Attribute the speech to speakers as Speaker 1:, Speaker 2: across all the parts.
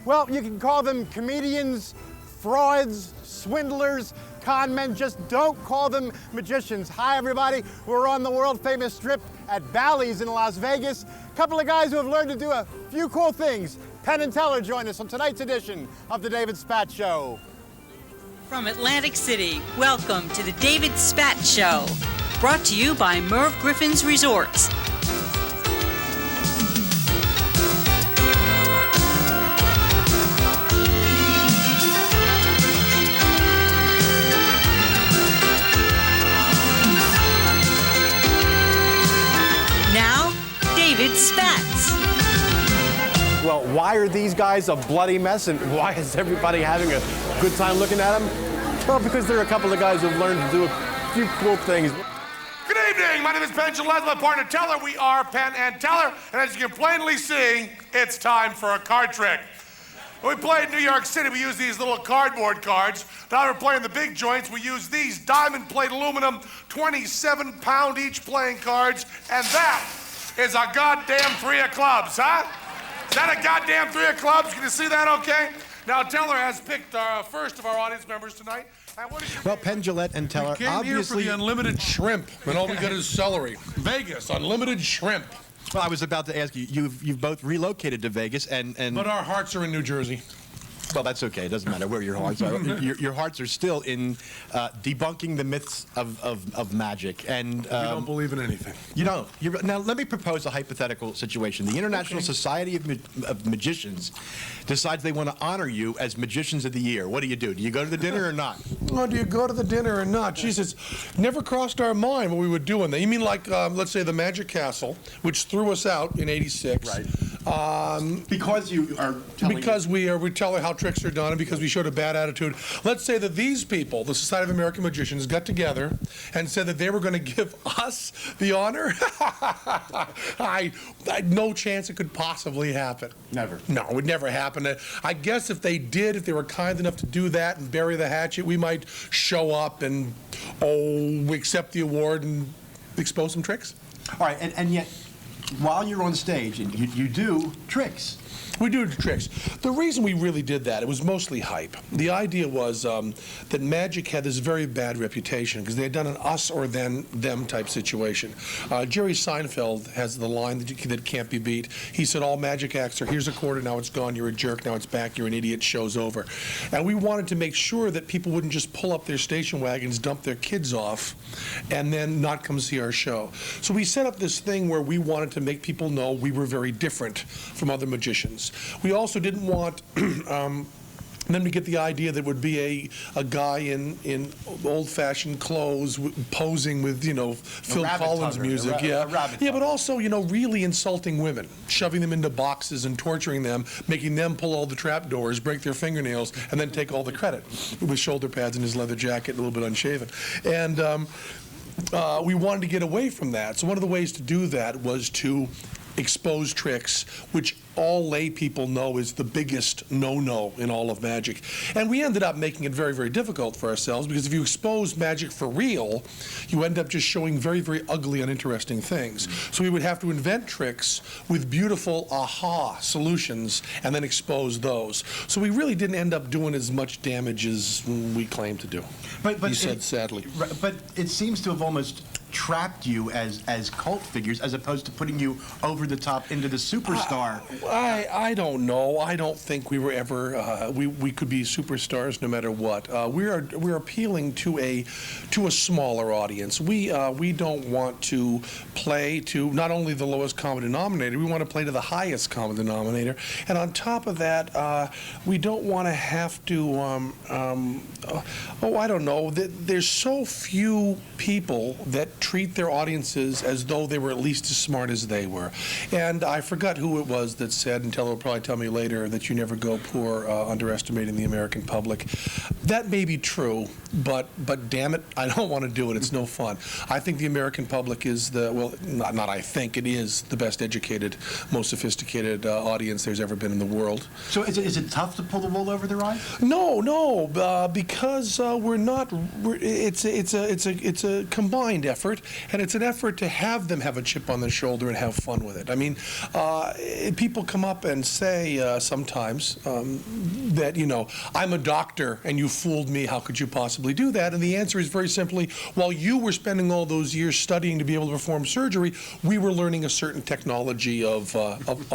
Speaker 1: Well, you can call them comedians, frauds, swindlers, con men. Just don't call them magicians. Hi, everybody. We're on the world-famous strip at Bally's in Las Vegas. A couple of guys who have learned to do a few cool things. Penn and Teller join us on tonight's edition of The David Spatz Show.
Speaker 2: From Atlantic City, welcome to The David Spatz Show. Brought to you by Merv Griffin's Resorts. Now, David Spatz.
Speaker 1: Well, why are these guys a bloody mess, and why is everybody having a good time looking at them? Well, because there are a couple of guys who've learned to do a few cool things.
Speaker 3: Good evening, my name is Penn Teller, my partner Teller. We are Penn and Teller, and as you can plainly see, it's time for a card trick. When we play in New York City, we use these little cardboard cards. Now we're playing the big joints, we use these diamond plate aluminum, 27-pound each playing cards, and that is a goddamn 3 of clubs, huh? Is that a goddamn 3 of clubs? Can you see that okay? Now, Teller has picked our first of our audience members tonight.
Speaker 1: Well, Penn, Gillette, and Teller,
Speaker 3: we came here for the unlimited shrimp, and all we got is celery. Vegas, unlimited shrimp.
Speaker 1: Well, I was about to ask you, you've both relocated to Vegas, and...
Speaker 3: But our hearts are in New Jersey.
Speaker 1: Well, that's okay. It doesn't matter where your hearts are. Your hearts are still in debunking the myths of magic. And
Speaker 3: you don't believe in anything.
Speaker 1: You don't. Now, let me propose a hypothetical situation. The International Society of Magicians decides they want to honor you as Magicians of the Year. What do? Do you go to the dinner or not?
Speaker 3: Oh, do you go to the dinner or not? Jesus, never crossed our mind what we would do in there. You mean like, let's say, the Magic Castle, which threw us out in '86.
Speaker 1: Right. Because you are telling...
Speaker 3: Because we tell her how tricks are done, and because we showed a bad attitude. Let's say that these people, the Society of American Magicians, got together and said that they were going to give us the honor. No chance it could possibly happen.
Speaker 1: Never.
Speaker 3: No, it would never happen. I guess if they did, if they were kind enough to do that and bury the hatchet, we might show up and, we accept the award and expose some tricks.
Speaker 1: All right, and yet, while you're on stage, and you do tricks.
Speaker 3: We do tricks. The reason we really did that, it was mostly hype. The idea was that magic had this very bad reputation because they had done an us or them type situation. Jerry Seinfeld has the line that can't be beat. He said, all magic acts are, here's a quarter, now it's gone, you're a jerk, now it's back, you're an idiot, show's over. And we wanted to make sure that people wouldn't just pull up their station wagons, dump their kids off, and then not come see our show. So we set up this thing where we wanted to make people know we were very different from other magicians. We also didn't want them to get the idea that it would be a guy in old-fashioned clothes posing with, Phil Collins music. But also, really insulting women, shoving them into boxes and torturing them, making them pull all the trap doors, break their fingernails, and then take all the credit with shoulder pads and his leather jacket, a little bit unshaven. And we wanted to get away from that. So one of the ways to do that was to expose tricks, which all lay people know is the biggest no-no in all of magic. And we ended up making it very, very difficult for ourselves because if you expose magic for real, you end up just showing very, very ugly, uninteresting things. So we would have to invent tricks with beautiful aha solutions and then expose those. So we really didn't end up doing as much damage as we claimed to do. But he said, sadly.
Speaker 1: But it seems to have almost trapped you as cult figures as opposed to putting you over the top into the superstar.
Speaker 3: I don't know. I don't think we were ever we could be superstars no matter what. We're appealing to a smaller audience. We don't want to play to not only the lowest common denominator, we want to play to the highest common denominator. And on top of that, we don't want to have to I don't know. There's so few people that treat their audiences as though they were at least as smart as they were. And I forgot who it was that said, and Teller will probably tell me later, that you never go poor underestimating the American public. That may be true, but damn it, I don't want to do it. It's no fun. I think the American public is not I think, it is the best educated, most sophisticated audience there's ever been in the world.
Speaker 1: So is it tough to pull the wool over their eyes?
Speaker 3: No, because it's a combined effort. effort, and it's an effort to have them have a chip on their shoulder and have fun with it. I mean, people come up and say sometimes that, you know, I'm a doctor and you fooled me, how could you possibly do that? And the answer is very simply, while you were spending all those years studying to be able to perform surgery, we were learning a certain technology of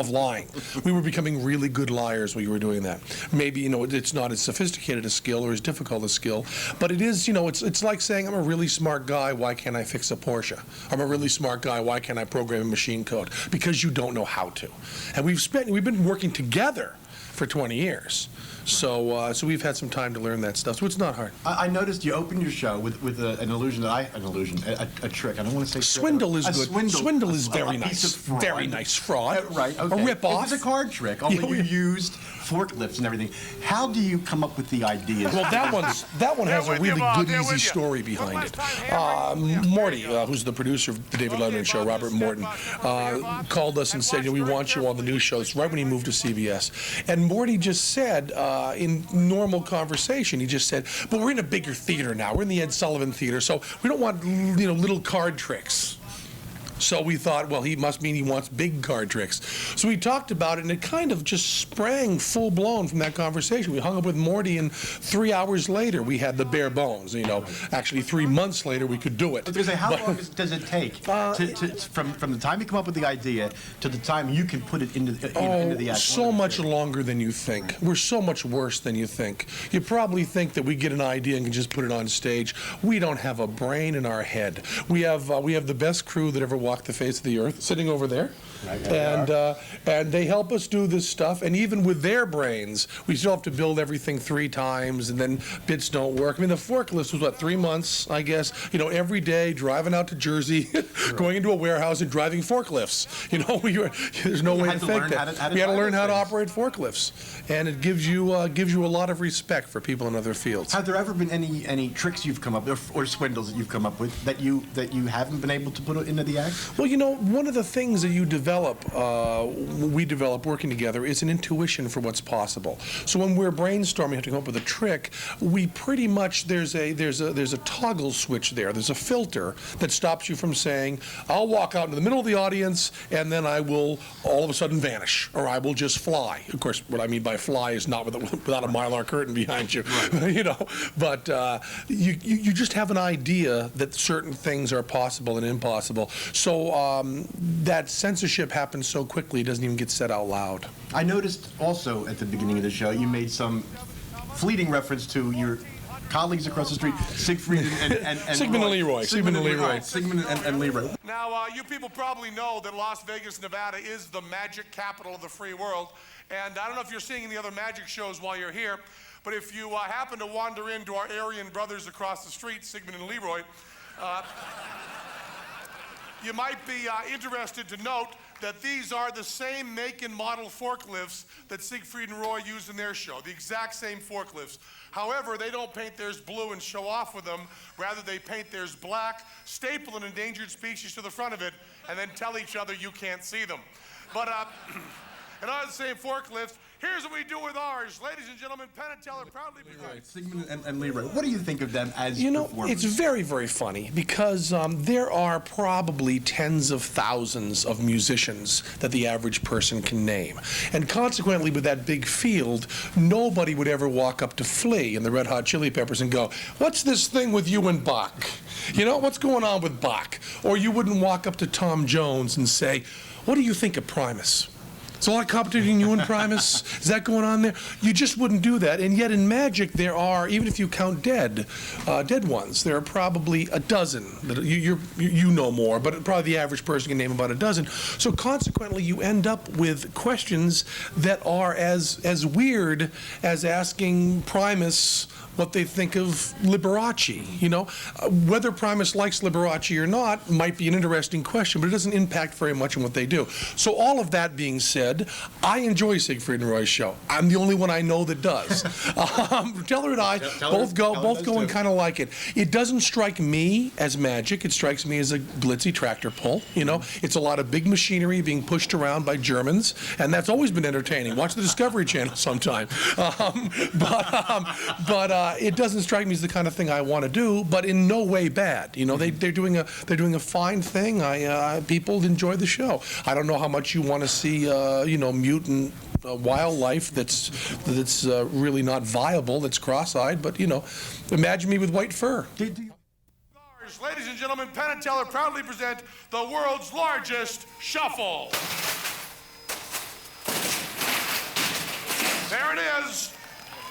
Speaker 3: lying. We were becoming really good liars while you were doing that. Maybe, you know, it's not as sophisticated a skill or as difficult a skill, but it is, you know, it's like saying, I'm a really smart guy, why can't I fix a Porsche? I'm a really smart guy, why can't I program a machine code? Because you don't know how to. And we've been working together for 20 years. So we've had some time to learn that stuff, so it's not hard.
Speaker 1: I noticed you opened your show with an illusion a trick. I don't want to say
Speaker 3: swindle is good. Swindle is very nice.
Speaker 1: Piece of fraud.
Speaker 3: Very nice fraud.
Speaker 1: Right, okay.
Speaker 3: A rip-off.
Speaker 1: It was a card trick, only you used forklifts and everything. How do you come up with the ideas?
Speaker 3: Well, that one has a really good, easy story behind it. Morty, who's the producer of the David Letterman Show, Robert Morton, called us and said, you know, we want you on the new shows, right when he moved to CBS. And Morty just said, in normal conversation, he just said, but we're in a bigger theater now. We're in the Ed Sullivan Theater, so we don't want, you know, little card tricks. So we thought, well, he must mean he wants big card tricks. So we talked about it, and it kind of just sprang full-blown from that conversation. We hung up with Morty, and 3 hours later, we had the bare bones. You know, actually 3 months later, we could do it.
Speaker 1: How long does it take from the time you come up with the idea to the time you can put it into the act?
Speaker 3: So much longer than you think. We're so much worse than you think. You probably think that we get an idea and can just put it on stage. We don't have a brain in our head. We have the best crew that ever walked the face of the earth, sitting over there, and they help us do this stuff. And even with their brains, we still have to build everything 3 times, and then bits don't work. I mean, the forklift was what, 3 months, I guess. You know, every day driving out to Jersey, going into a warehouse and driving forklifts. You know, there's no way to fake that. We had to learn how to operate forklifts, and it gives you a lot of respect for people in other fields.
Speaker 1: Have there ever been any tricks you've come up with, or swindles that you've come up with that you haven't been able to put into the act?
Speaker 3: Well, you know, one of the things that you develop, we develop working together, is an intuition for what's possible. So when we're brainstorming, to come up with a trick, we pretty much, there's a toggle switch there. There's a filter that stops you from saying, I'll walk out into the middle of the audience and then I will all of a sudden vanish, or I will just fly. Of course, what I mean by fly is not without a Mylar curtain behind you, you know. But you just have an idea that certain things are possible and impossible. So that censorship happens so quickly, it doesn't even get said out loud.
Speaker 1: I noticed also at the beginning of the show, you made some fleeting reference to your colleagues across the street, Siegfried and
Speaker 3: Sigmund and Leroy.
Speaker 1: Sigmund and Leroy.
Speaker 4: Now, you people probably know that Las Vegas, Nevada is the magic capital of the free world. And I don't know if you're seeing any other magic shows while you're here, but if you happen to wander into our Aryan brothers across the street, Sigmund and Leroy, you might be interested to note that these are the same make and model forklifts that Siegfried and Roy use in their show, the exact same forklifts. However, they don't paint theirs blue and show off with them. Rather, they paint theirs black, staple an endangered species to the front of it, and then tell each other you can't see them. But, and on the same forklifts, here's what we do with ours. Ladies and gentlemen, Penn Teller proudly presents
Speaker 1: Sigmund and Leroy. What do you think of them as
Speaker 3: performers? It's very, very funny because there are probably tens of thousands of musicians that the average person can name. And consequently, with that big field, nobody would ever walk up to Flea and the Red Hot Chili Peppers and go, what's this thing with you and Bach? You know, what's going on with Bach? Or you wouldn't walk up to Tom Jones and say, what do you think of Primus? Is a lot of competition you and Primus? Is that going on there? You just wouldn't do that. And yet in magic there are, even if you count dead ones, there are probably a dozen. That you know more, but probably the average person can name about a dozen. So consequently you end up with questions that are as weird as asking Primus what they think of Liberace. You know, whether Primus likes Liberace or not might be an interesting question, but it doesn't impact very much on what they do. So all of that being said, said, I enjoy Siegfried and Roy's show. I'm the only one I know that does. Teller and I both go and kind of like it. It doesn't strike me as magic. It strikes me as a glitzy tractor pull. You know, it's a lot of big machinery being pushed around by Germans, and that's always been entertaining. Watch the Discovery Channel sometime. But it doesn't strike me as the kind of thing I want to do. But in no way bad. You know, they're doing a fine thing. People enjoy the show. I don't know how much you want to see, you know, mutant wildlife that's really not viable, that's cross-eyed, but, you know, imagine me with white fur.
Speaker 4: Ladies and gentlemen, Penn Teller proudly present the world's largest shuffle. There it is.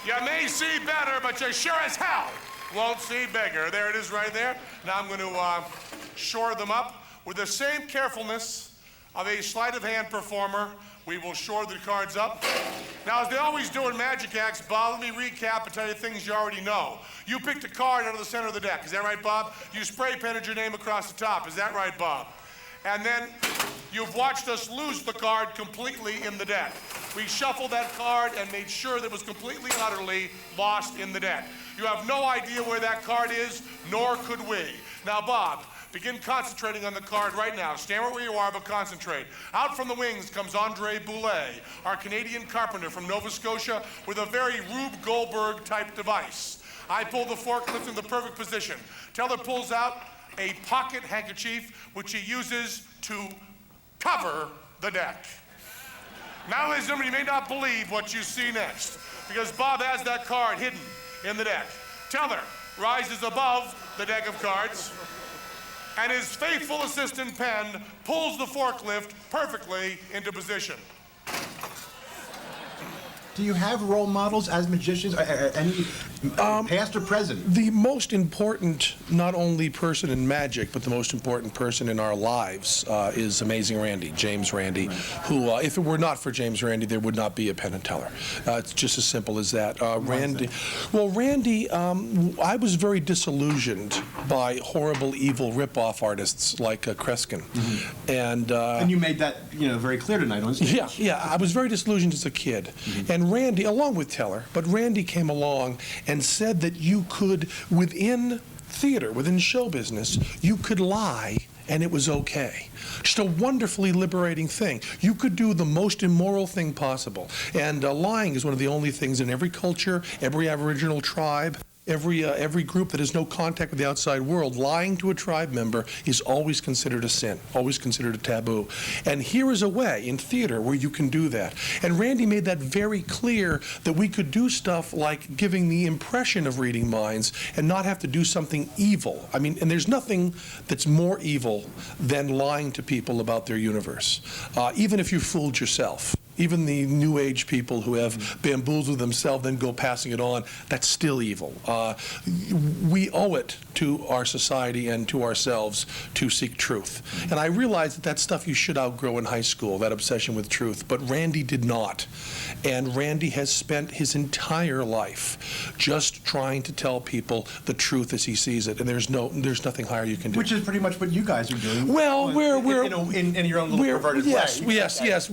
Speaker 4: You may see better, but you sure as hell won't see bigger. There it is right there. Now I'm going to shore them up with the same carefulness of a sleight of hand performer. We will shore the cards up. Now, as they always do in magic acts, Bob, let me recap and tell you things you already know. You picked a card out of the center of the deck. Is that right, Bob? You spray painted your name across the top. Is that right, Bob? And then you've watched us lose the card completely in the deck. We shuffled that card and made sure that it was completely and utterly lost in the deck. You have no idea where that card is, nor could we. Now, Bob, begin concentrating on the card right now. Stand where you are, but concentrate. Out from the wings comes Andre Boulay, our Canadian carpenter from Nova Scotia, with a very Rube Goldberg-type device. I pull the forklift in the perfect position. Teller pulls out a pocket handkerchief, which he uses to cover the deck. Now, ladies and gentlemen, you may not believe what you see next, because Bob has that card hidden in the deck. Teller rises above the deck of cards, and his faithful assistant, Penn, pulls the forklift perfectly into position.
Speaker 1: Do you have role models as magicians, any past or present?
Speaker 3: The most important, not only person in magic, but the most important person in our lives is Amazing Randy, James Randy, who, if it were not for James Randy, there would not be a Penn Teller. It's just as simple as that. Randy, I was very disillusioned by horrible, evil rip-off artists like Kreskin.
Speaker 1: Mm-hmm.
Speaker 3: And
Speaker 1: you made that, you know, very clear tonight on stage.
Speaker 3: Yeah, I was very disillusioned as a kid. Mm-hmm. And Randy, along with Teller, but Randy came along and said that you could, within theater, within show business, you could lie and it was okay. Just a wonderfully liberating thing. You could do the most immoral thing possible. And lying is one of the only things in every culture, every Aboriginal tribe, every group that has no contact with the outside world, lying to a tribe member is always considered a sin, always considered a taboo. And here is a way in theater where you can do that. And Randy made that very clear, that we could do stuff like giving the impression of reading minds and not have to do something evil. I mean, and there's nothing that's more evil than lying to people about their universe, even if you fooled yourself. Even the New Age people who have bamboozled themselves, then go passing it on, that's still evil. We owe it to our society and to ourselves to seek truth. And I realize that that's stuff you should outgrow in high school, that obsession with truth, but Randy did not. And Randy has spent his entire life just trying to tell people the truth as he sees it, and there's nothing higher you can do.
Speaker 1: Which is pretty much what you guys are doing.
Speaker 3: Well, we're
Speaker 1: in your own little perverted way.
Speaker 3: Yes.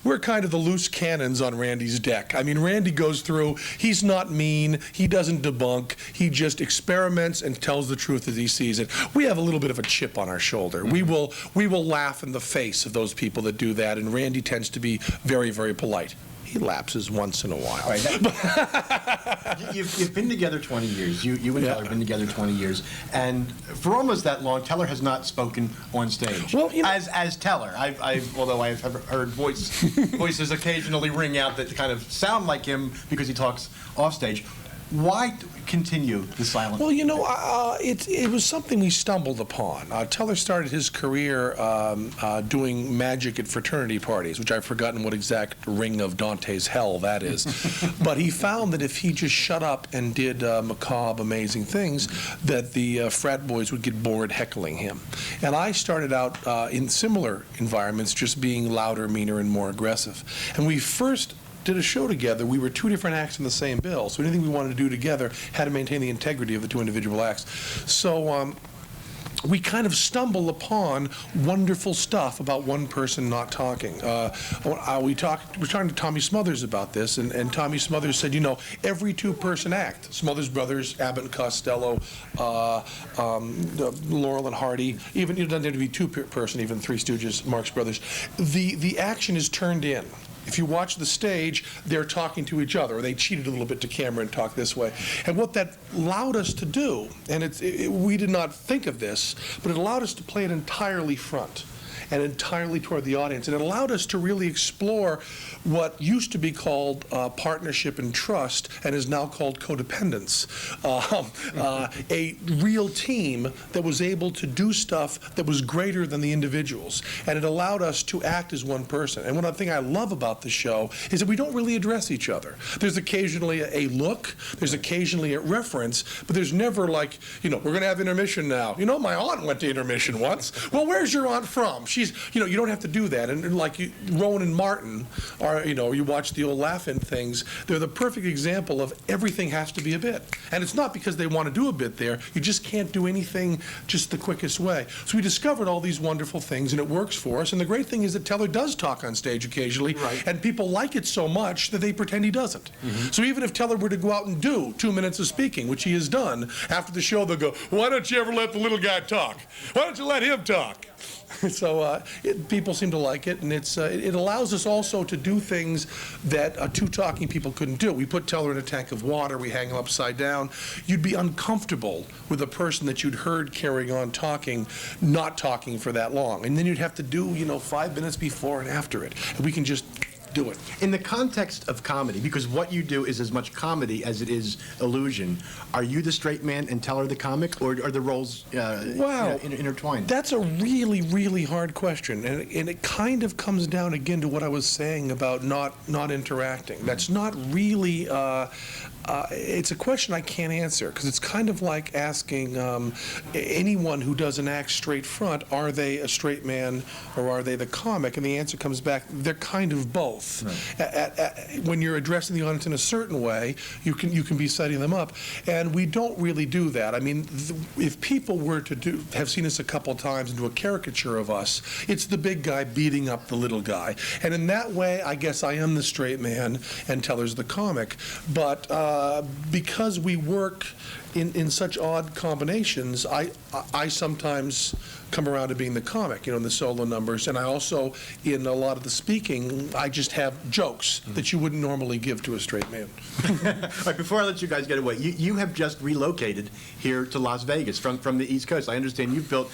Speaker 3: We're kind of the loose cannons on Randy's deck. I mean, Randy goes through, he's not mean, he doesn't debunk, he just experiments and tells the truth as he sees it. We have a little bit of a chip on our shoulder. Mm-hmm. We will laugh in the face of those people that do that, and Randy tends to be very, very polite. He lapses once in a while.
Speaker 1: Right, you've been together 20 years. You and Teller have been together 20 years. And for almost that long, Teller has not spoken on stage. Well, you know, as Teller. Although I've heard voices occasionally ring out that kind of sound like him because he talks off stage. Why continue the silence?
Speaker 3: Well, you know, it was something we stumbled upon. Teller started his career doing magic at fraternity parties, which I've forgotten what exact ring of Dante's hell that is. But he found that if he just shut up and did macabre, amazing things, that the frat boys would get bored heckling him. And I started out in similar environments, just being louder, meaner, and more aggressive. And we first did a show together. We were two different acts in the same bill, so anything we wanted to do together had to maintain the integrity of the two individual acts. So we kind of stumble upon wonderful stuff about one person not talking. We're talking to Tommy Smothers about this, and Tommy Smothers said, every two-person act, Smothers Brothers, Abbott and Costello, Laurel and Hardy, even it doesn't have to be two-person, even Three Stooges, Marx Brothers, the action is turned in. If you watch the stage, they're talking to each other, or they cheated a little bit to camera and talk this way. And what that allowed us to do, and we did not think of this, but it allowed us to play it entirely front and entirely toward the audience. And it allowed us to really explore what used to be called partnership and trust and is now called codependence. A real team that was able to do stuff that was greater than the individuals. And it allowed us to act as one person. And one thing I love about the show is that we don't really address each other. There's occasionally a look, there's occasionally a reference, but there's never like, we're going to have intermission now. My aunt went to intermission once. Well, where's your aunt from? She's, you don't have to do that. And like Rowan and Martin are, you watch the old Laugh-In things, they're the perfect example of everything has to be a bit. And it's not because they want to do a bit there, you just can't do anything just the quickest way. So we discovered all these wonderful things, and it works for us. And the great thing is that Teller does talk on stage occasionally, right, and people like it so much that they pretend he doesn't. Mm-hmm. So even if Teller were to go out and do 2 minutes of speaking, which he has done, after the show they'll go, why don't you ever let the little guy talk? Why don't you let him talk? So people seem to like it, and it allows us also to do things that two talking people couldn't do. We put Teller in a tank of water, we hang him upside down. You'd be uncomfortable with a person that you'd heard carrying on talking, not talking for that long. And then you'd have to do, 5 minutes before and after it. And we can just do it.
Speaker 1: In the context of comedy, because what you do is as much comedy as it is illusion, are you the straight man and Teller the comic, or are the roles intertwined?
Speaker 3: That's a really, really hard question, and it kind of comes down again to what I was saying about not interacting. That's not really. It's a question I can't answer, because it's kind of like asking anyone who doesn't act straight front, are they a straight man or are they the comic? And the answer comes back, they're kind of both. Right. When you're addressing the audience in a certain way, you can be setting them up, and we don't really do that. I mean, if people were to have seen us a couple times and do a caricature of us, it's the big guy beating up the little guy, and in that way, I guess I am the straight man and Teller's the comic, but because we work in such odd combinations, I sometimes come around to being the comic, in the solo numbers, and I also, in a lot of the speaking, I just have jokes that you wouldn't normally give to a straight man.
Speaker 1: All right, before I let you guys get away, you have just relocated here to Las Vegas from the East Coast. I understand you've built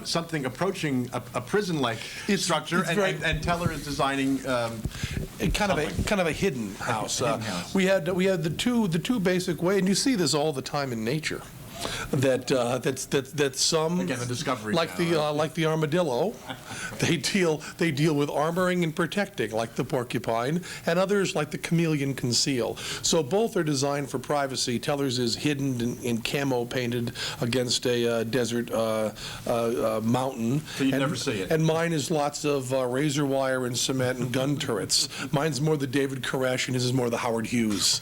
Speaker 1: something approaching a prison-like structure, and Teller is designing
Speaker 3: kind of a hidden house. We had the two basic ways, and you see this all the time in nature. That some,
Speaker 1: again, a discovery
Speaker 3: like the armadillo, they deal with armoring and protecting, like the porcupine, and others like the chameleon conceal. So both are designed for privacy. Teller's is hidden in camo painted against a desert mountain.
Speaker 1: So you'd never see it.
Speaker 3: And mine is lots of razor wire and cement and gun turrets. Mine's more the David Koresh, and his is more the Howard Hughes.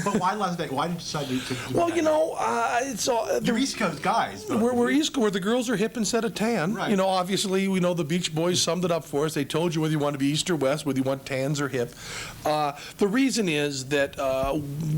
Speaker 1: But why Las Vegas? Why did you decide to
Speaker 3: well, it's all.
Speaker 1: You're East Coast guys.
Speaker 3: We're East Coast, where the girls are hip and set a tan.
Speaker 1: Right.
Speaker 3: Obviously, we know the Beach Boys summed it up for us. They told you whether you want to be East or West, whether you want tans or hip. The reason is that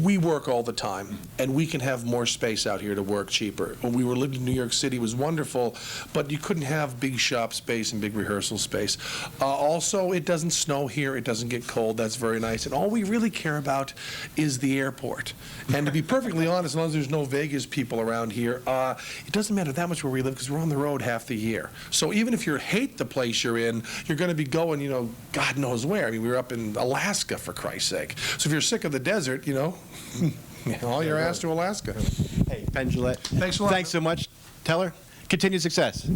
Speaker 3: we work all the time, and we can have more space out here to work cheaper. When we were living in New York City, it was wonderful, but you couldn't have big shop space and big rehearsal space. Also, it doesn't snow here. It doesn't get cold. That's very nice. And all we really care about is the airport. And to be perfectly honest, as long as there's no Vegas people around here, it doesn't matter that much where we live, because we're on the road half the year. So even if you hate the place you're in, you're going to be going, God knows where. I mean, we were up in Alaska, for Christ's sake. So if you're sick of the desert, all your ass to Alaska.
Speaker 1: Hey, Penn Teller.
Speaker 3: Thanks a lot.
Speaker 1: Thanks so much, Teller. Continued success.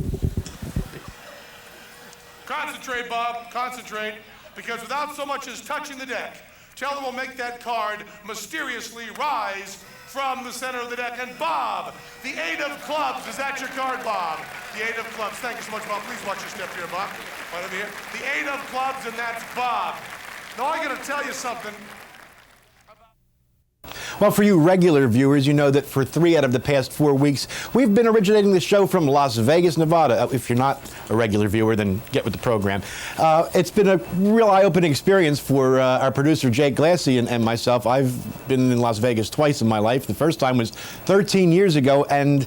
Speaker 4: Concentrate, Bob, concentrate, because without so much as touching the deck, Teller will make that card mysteriously rise from the center of the deck. And Bob, the 8 of clubs, is that your card, Bob? The 8 of clubs. Thank you so much, Bob. Please watch your step here, Bob. Right over here. The 8 of clubs, and that's Bob. Now, I got to tell you something.
Speaker 1: Well, for you regular viewers, you know that for 3 out of the past 4 weeks, we've been originating the show from Las Vegas, Nevada. If you're not a regular viewer, then get with the program. It's been a real eye-opening experience for our producer, Jake Glassy, and myself. I've been in Las Vegas twice in my life. The first time was 13 years ago, and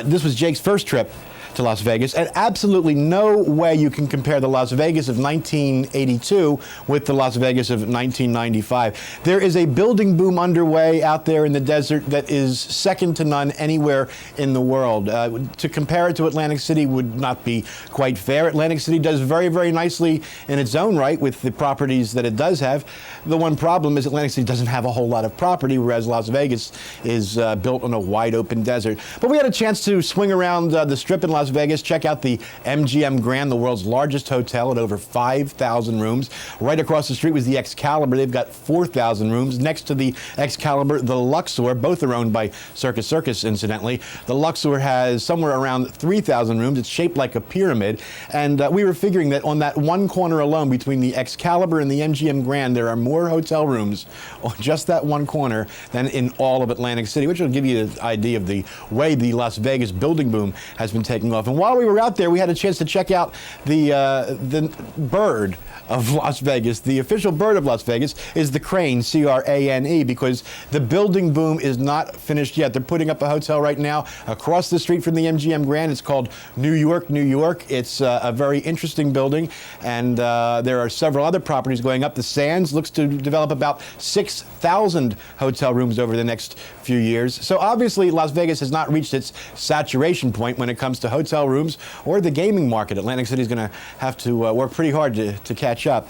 Speaker 1: this was Jake's first trip to Las Vegas, and absolutely no way you can compare the Las Vegas of 1982 with the Las Vegas of 1995. There is a building boom underway out there in the desert that is second to none anywhere in the world. To compare it to Atlantic City would not be quite fair. Atlantic City does very, very nicely in its own right with the properties that it does have. The one problem is Atlantic City doesn't have a whole lot of property, whereas Las Vegas is built on a wide open desert. But we had a chance to swing around the Strip in Las Vegas, check out the MGM Grand, the world's largest hotel at over 5,000 rooms. Right across the street was the Excalibur. They've got 4,000 rooms. Next to the Excalibur, the Luxor. Both are owned by Circus Circus, incidentally. The Luxor has somewhere around 3,000 rooms. It's shaped like a pyramid. And we were figuring that on that one corner alone between the Excalibur and the MGM Grand, there are more hotel rooms on just that one corner than in all of Atlantic City, which will give you an idea of the way the Las Vegas building boom has been taking off. And while we were out there, we had a chance to check out the bird of Las Vegas. The official bird of Las Vegas is the crane, C-R-A-N-E, because the building boom is not finished yet. They're putting up a hotel right now across the street from the MGM Grand. It's called New York, New York. It's a very interesting building, and there are several other properties going up. The Sands looks to develop about 6,000 hotel rooms over the next few years. So obviously, Las Vegas has not reached its saturation point when it comes to hotel rooms or the gaming market. Atlantic City is going to have to work pretty hard to catch up.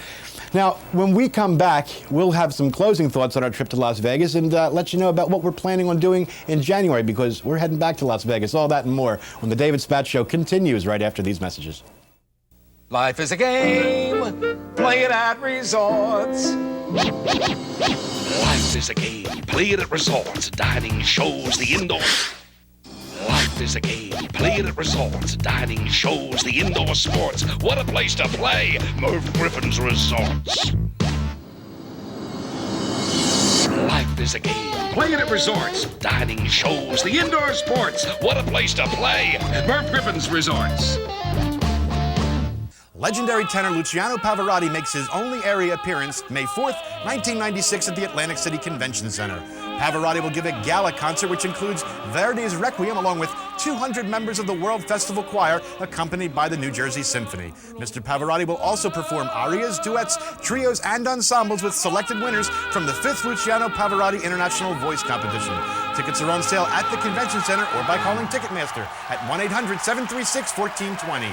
Speaker 1: Now, when we come back, we'll have some closing thoughts on our trip to Las Vegas and let you know about what we're planning on doing in January, because we're heading back to Las Vegas. All that and more when the David Spatz Show continues right after these messages.
Speaker 5: Life is a game, play it at resorts.
Speaker 6: Life is a game, play it at resorts, dining, shows, the indoors. Life is a game, play it at resorts, dining, shows, the indoor sports. What a place to play, Merv Griffin's Resorts. Life is a game, play it at resorts, dining, shows, the indoor sports. What a place to play, Merv Griffin's Resorts.
Speaker 1: Legendary tenor Luciano Pavarotti makes his only area appearance May 4th, 1996 at the Atlantic City Convention Center. Pavarotti will give a gala concert which includes Verdi's Requiem along with 200 members of the World Festival Choir accompanied by the New Jersey Symphony. Mr. Pavarotti will also perform arias, duets, trios, and ensembles with selected winners from the 5th Luciano Pavarotti International Voice Competition. Tickets are on sale at the Convention Center or by calling Ticketmaster at 1-800-736-1420.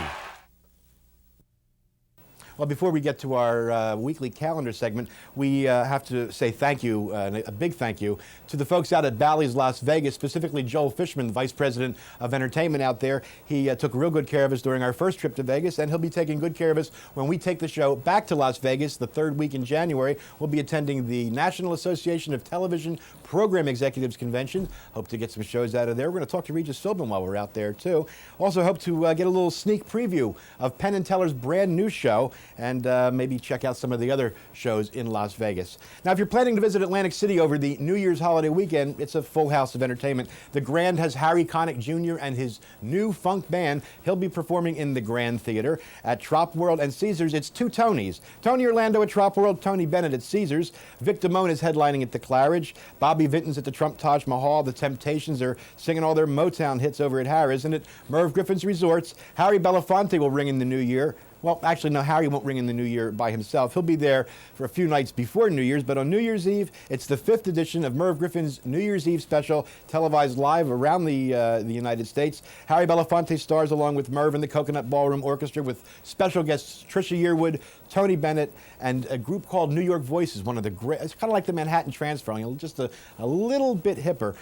Speaker 1: Well, before we get to our weekly calendar segment, we have to say thank you, a big thank you, to the folks out at Bally's Las Vegas, specifically Joel Fishman, Vice President of Entertainment out there. He took real good care of us during our first trip to Vegas, and he'll be taking good care of us when we take the show back to Las Vegas the 3rd week in January. We'll be attending the National Association of Television Program Executives Convention. Hope to get some shows out of there. We're going to talk to Regis Philbin while we're out there, too. Also hope to get a little sneak preview of Penn Teller's brand new show, and maybe check out some of the other shows in Las Vegas. Now, if you're planning to visit Atlantic City over the New Year's holiday weekend, it's a full house of entertainment. The Grand has Harry Connick Jr. and his new funk band. He'll be performing in the Grand Theater. At Trop World and Caesars, it's two Tonys. Tony Orlando at Trop World, Tony Bennett at Caesars. Vic Damone is headlining at the Claridge. Bobby Vinton's at the Trump Taj Mahal. The Temptations are singing all their Motown hits over at Harrah's. And at Merv Griffin's Resorts, Harry Belafonte will ring in the new year. Well, actually, no, Harry won't ring in the new year by himself. He'll be there for a few nights before New Year's, but on New Year's Eve, it's the 5th edition of Merv Griffin's New Year's Eve special, televised live around the United States. Harry Belafonte stars along with Merv and the Coconut Ballroom Orchestra with special guests Trisha Yearwood, Tony Bennett, and a group called New York Voices, one of the great, it's kind of like the Manhattan Transfer, just a little bit hipper.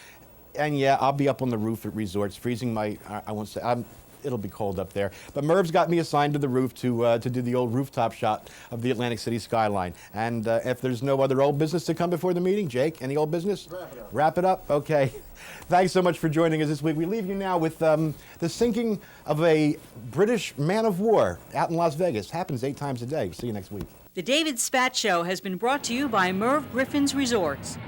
Speaker 1: And yeah, I'll be up on the roof at resorts, freezing my, I won't say, it'll be cold up there. But Merv's got me assigned to the roof to do the old rooftop shot of the Atlantic City skyline. And if there's no other old business to come before the meeting, Jake, any old business?
Speaker 7: Wrap it up.
Speaker 1: Wrap it up? Okay. Thanks so much for joining us this week. We leave you now with the sinking of a British man of war out in Las Vegas. Happens 8 times a day. See you next week.
Speaker 2: The David Spatz Show has been brought to you by Merv Griffin's Resorts.